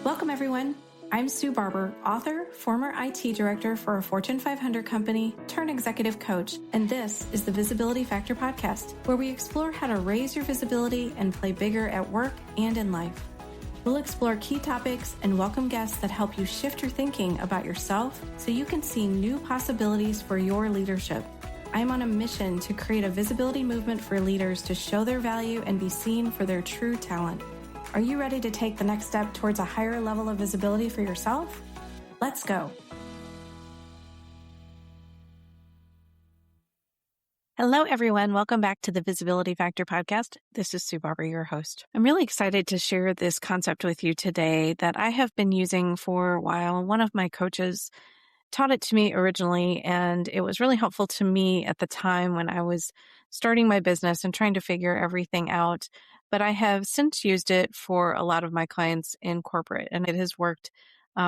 Welcome, everyone. I'm Sue Barber, author, former IT director for a Fortune 500 company, turned executive coach, and this is the Visibility Factor podcast, where we explore how to raise your visibility and play bigger at work and in life. We'll explore key topics and welcome guests that help you shift your thinking about yourself so you can see new possibilities for your leadership. I'm on a mission to create a visibility movement for leaders to show their value and be seen for their true talent. Are you ready to take the next step towards a higher level of visibility for yourself? Let's go. Hello, everyone. Welcome back to the Visibility Factor podcast. This is Sue Barber, your host. I'm really excited to share this concept with you today that I have been using for a while. One of my coaches taught it to me originally, and it was really helpful to me at the time when I was starting my business and trying to figure everything out. But I have since used it for a lot of my clients in corporate, and it has worked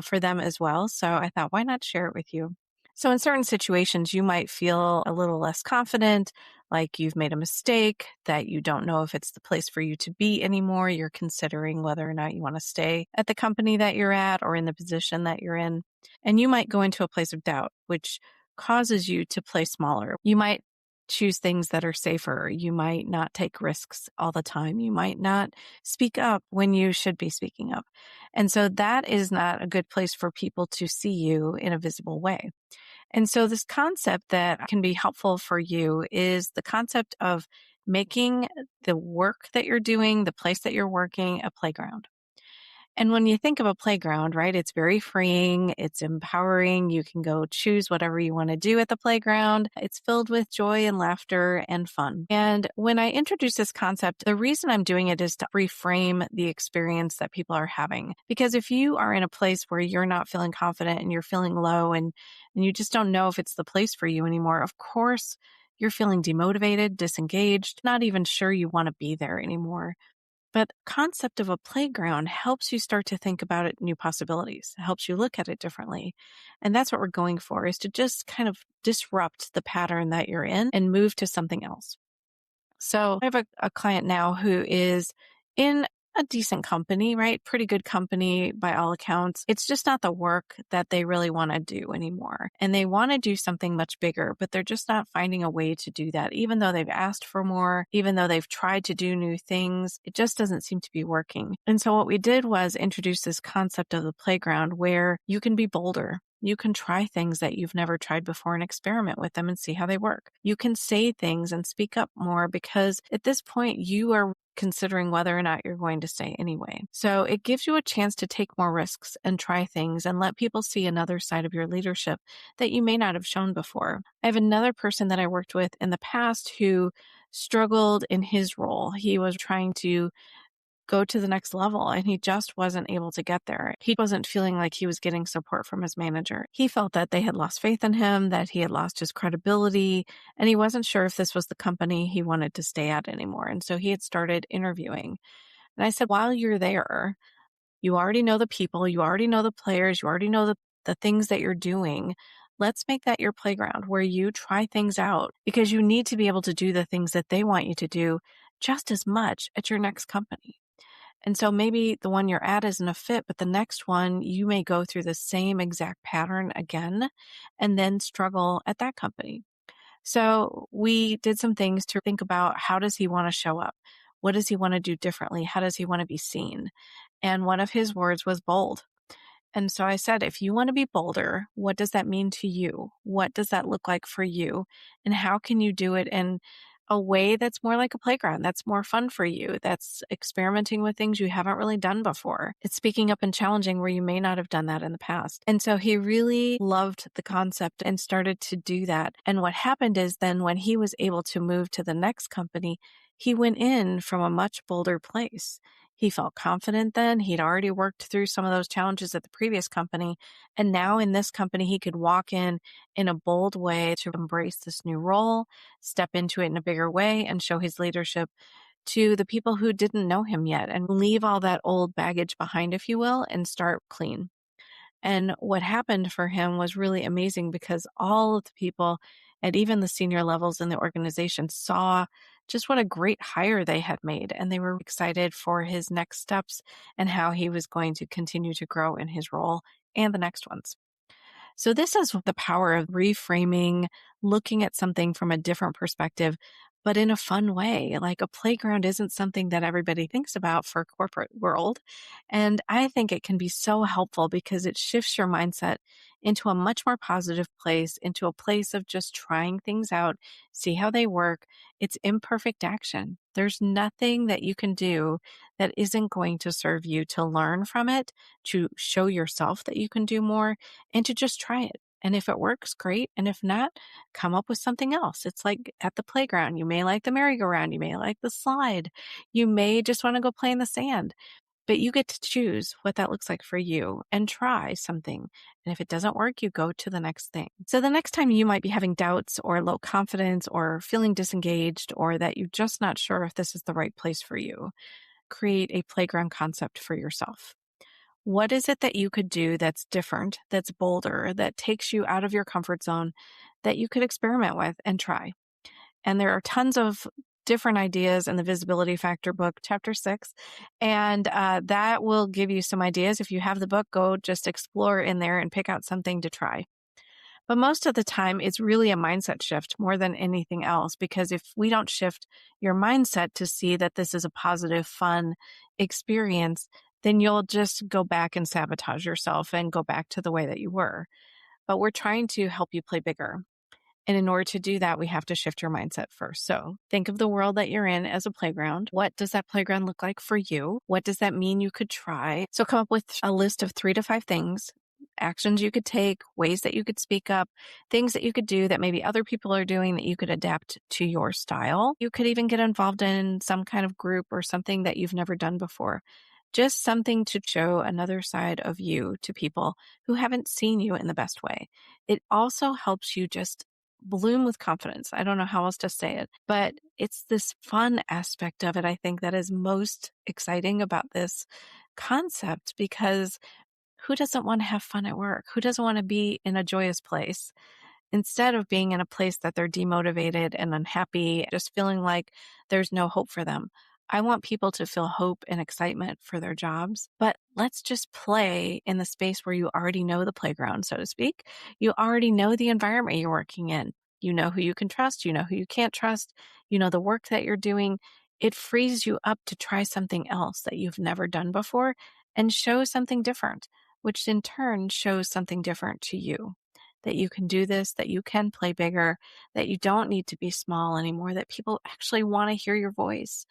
for them as well. So I thought, why not share it with you? So in certain situations, you might feel a little less confident, like you've made a mistake, that you don't know if it's the place for you to be anymore. You're considering whether or not you want to stay at the company that you're at or in the position that you're in. And you might go into a place of doubt, which causes you to play smaller. You might choose things that are safer. You might not take risks all the time. You might not speak up when you should be speaking up. And so that is not a good place for people to see you in a visible way. And so this concept that can be helpful for you is the concept of making the work that you're doing, the place that you're working, a playground. And when you think of a playground, right, it's very freeing, it's empowering. You can go choose whatever you want to do at the playground. It's filled with joy and laughter and fun. And when I introduce this concept, the reason I'm doing it is to reframe the experience that people are having. Because if you are in a place where you're not feeling confident and you're feeling low and you just don't know if it's the place for you anymore, of course, you're feeling demotivated, disengaged, not even sure you want to be there anymore. But the concept of a playground helps you start to think about it, new possibilities. It helps you look at it differently. And that's what we're going for, is to just kind of disrupt the pattern that you're in and move to something else. So I have a client now who is in a decent company, right? Pretty good company by all accounts. It's just not the work that they really want to do anymore. And they want to do something much bigger, but they're just not finding a way to do that. Even though they've asked for more, even though they've tried to do new things, it just doesn't seem to be working. And so what we did was introduce this concept of the playground where you can be bolder. You can try things that you've never tried before and experiment with them and see how they work. You can say things and speak up more because at this point you are considering whether or not you're going to stay anyway. So it gives you a chance to take more risks and try things and let people see another side of your leadership that you may not have shown before. I have another person that I worked with in the past who struggled in his role. He was trying to go to the next level and he just wasn't able to get there. He wasn't feeling like he was getting support from his manager. He felt that they had lost faith in him, that he had lost his credibility, and he wasn't sure if this was the company he wanted to stay at anymore. And so he had started interviewing. And I said, while you're there, you already know the people, you already know the players, you already know the things that you're doing. Let's make that your playground where you try things out, because you need to be able to do the things that they want you to do just as much at your next company. And so maybe the one you're at isn't a fit, but the next one, you may go through the same exact pattern again and then struggle at that company. So we did some things to think about, how does he want to show up? What does he want to do differently? How does he want to be seen? And one of his words was bold. And so I said, if you want to be bolder, what does that mean to you? What does that look like for you? And how can you do it in a way that's more like a playground, that's more fun for you, that's experimenting with things you haven't really done before? It's speaking up and challenging where you may not have done that in the past. And so he really loved the concept and started to do that. And what happened is then when he was able to move to the next company, he went in from a much bolder place. He felt confident then. He'd already worked through some of those challenges at the previous company. And now in this company, he could walk in a bold way to embrace this new role, step into it in a bigger way, and show his leadership to the people who didn't know him yet and leave all that old baggage behind, if you will, and start clean. And what happened for him was really amazing because all of the people at even the senior levels in the organization saw just what a great hire they had made. And they were excited for his next steps and how he was going to continue to grow in his role and the next ones. So this is the power of reframing, looking at something from a different perspective, but in a fun way. Like a playground isn't something that everybody thinks about for corporate world. And I think it can be so helpful because it shifts your mindset into a much more positive place, into a place of just trying things out, see how they work. It's imperfect action. There's nothing that you can do that isn't going to serve you to learn from it, to show yourself that you can do more, and to just try it. And if it works, great. And if not, come up with something else. It's like at the playground. You may like the merry-go-round. You may like the slide. You may just want to go play in the sand. But you get to choose what that looks like for you and try something. And if it doesn't work, you go to the next thing. So the next time you might be having doubts or low confidence or feeling disengaged or that you're just not sure if this is the right place for you, create a playground concept for yourself. What is it that you could do that's different, that's bolder, that takes you out of your comfort zone that you could experiment with and try? And there are tons of different ideas in the Visibility Factor book, chapter 6. And that will give you some ideas. If you have the book, go just explore in there and pick out something to try. But most of the time, it's really a mindset shift more than anything else, because if we don't shift your mindset to see that this is a positive, fun experience, then you'll just go back and sabotage yourself and go back to the way that you were. But we're trying to help you play bigger. And in order to do that, we have to shift your mindset first. So think of the world that you're in as a playground. What does that playground look like for you? What does that mean you could try? So come up with a list of 3 to 5 things, actions you could take, ways that you could speak up, things that you could do that maybe other people are doing that you could adapt to your style. You could even get involved in some kind of group or something that you've never done before. Just something to show another side of you to people who haven't seen you in the best way. It also helps you just bloom with confidence. I don't know how else to say it, but it's this fun aspect of it, I think, that is most exciting about this concept, because who doesn't want to have fun at work? Who doesn't want to be in a joyous place instead of being in a place that they're demotivated and unhappy, just feeling like there's no hope for them? I want people to feel hope and excitement for their jobs, but let's just play in the space where you already know the playground, so to speak. You already know the environment you're working in. You know who you can trust. You know who you can't trust. You know the work that you're doing. It frees you up to try something else that you've never done before and show something different, which in turn shows something different to you. That you can do this, that you can play bigger, that you don't need to be small anymore, that people actually want to hear your voice.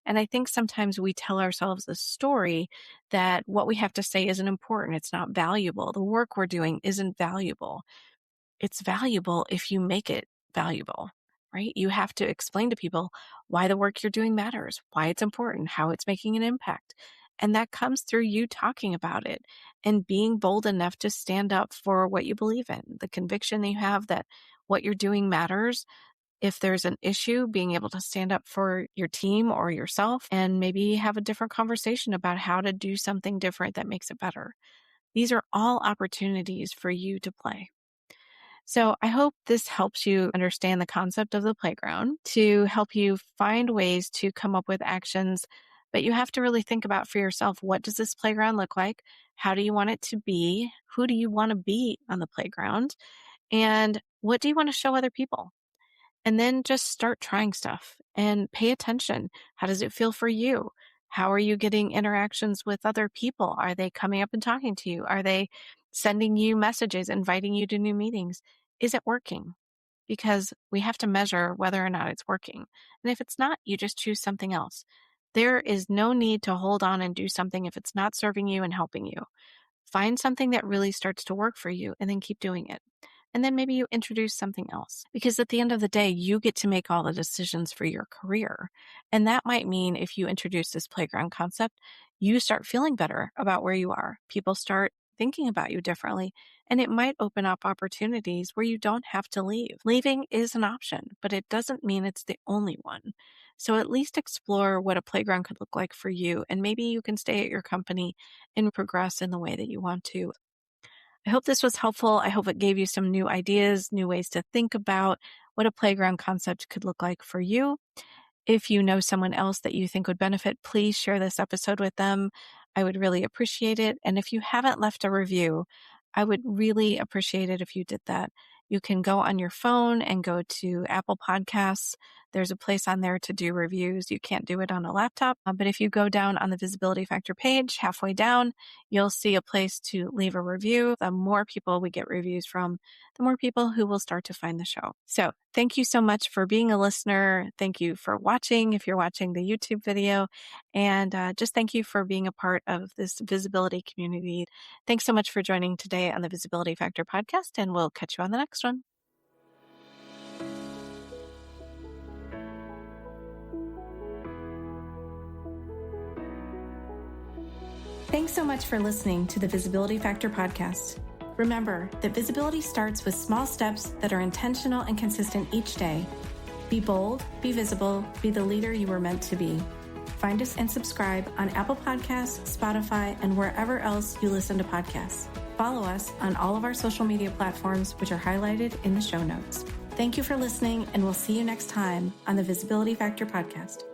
And I think sometimes we tell ourselves a story that what we have to say isn't important. It's not valuable. The work we're doing isn't valuable. It's valuable if you make it valuable, right? You have to explain to people why the work you're doing matters, why it's important, how it's making an impact. And that comes through you talking about it and being bold enough to stand up for what you believe in, the conviction that you have that what you're doing matters. If there's an issue, being able to stand up for your team or yourself and maybe have a different conversation about how to do something different that makes it better. These are all opportunities for you to play. So I hope this helps you understand the concept of the playground, to help you find ways to come up with actions. But you have to really think about for yourself, what does this playground look like? How do you want it to be? Who do you want to be on the playground? And what do you want to show other people? And then just start trying stuff and pay attention. How does it feel for you? How are you getting interactions with other people? Are they coming up and talking to you? Are they sending you messages, inviting you to new meetings? Is it working? Because we have to measure whether or not it's working. And if it's not, you just choose something else. There is no need to hold on and do something if it's not serving you and helping you. Find something that really starts to work for you and then keep doing it. And then maybe you introduce something else, because at the end of the day, you get to make all the decisions for your career. And that might mean if you introduce this playground concept, you start feeling better about where you are. People start thinking about you differently, and it might open up opportunities where you don't have to leave. Leaving is an option, but it doesn't mean it's the only one. So at least explore what a playground could look like for you, and maybe you can stay at your company and progress in the way that you want to. I hope this was helpful. I hope it gave you some new ideas, new ways to think about what a playground concept could look like for you. If you know someone else that you think would benefit, please share this episode with them. I would really appreciate it. And if you haven't left a review, I would really appreciate it if you did that. You can go on your phone and go to Apple Podcasts. There's a place on there to do reviews. You can't do it on a laptop. But if you go down on the Visibility Factor page, halfway down, you'll see a place to leave a review. The more people we get reviews from, the more people who will start to find the show. So thank you so much for being a listener. Thank you for watching if you're watching the YouTube video. And just thank you for being a part of this visibility community. Thanks so much for joining today on the Visibility Factor podcast, and we'll catch you on the next one. Thanks so much for listening to the Visibility Factor podcast. Remember that visibility starts with small steps that are intentional and consistent each day. Be bold, be visible, be the leader you were meant to be. Find us and subscribe on Apple Podcasts, Spotify, and wherever else you listen to podcasts. Follow us on all of our social media platforms, which are highlighted in the show notes. Thank you for listening, and we'll see you next time on the Visibility Factor podcast.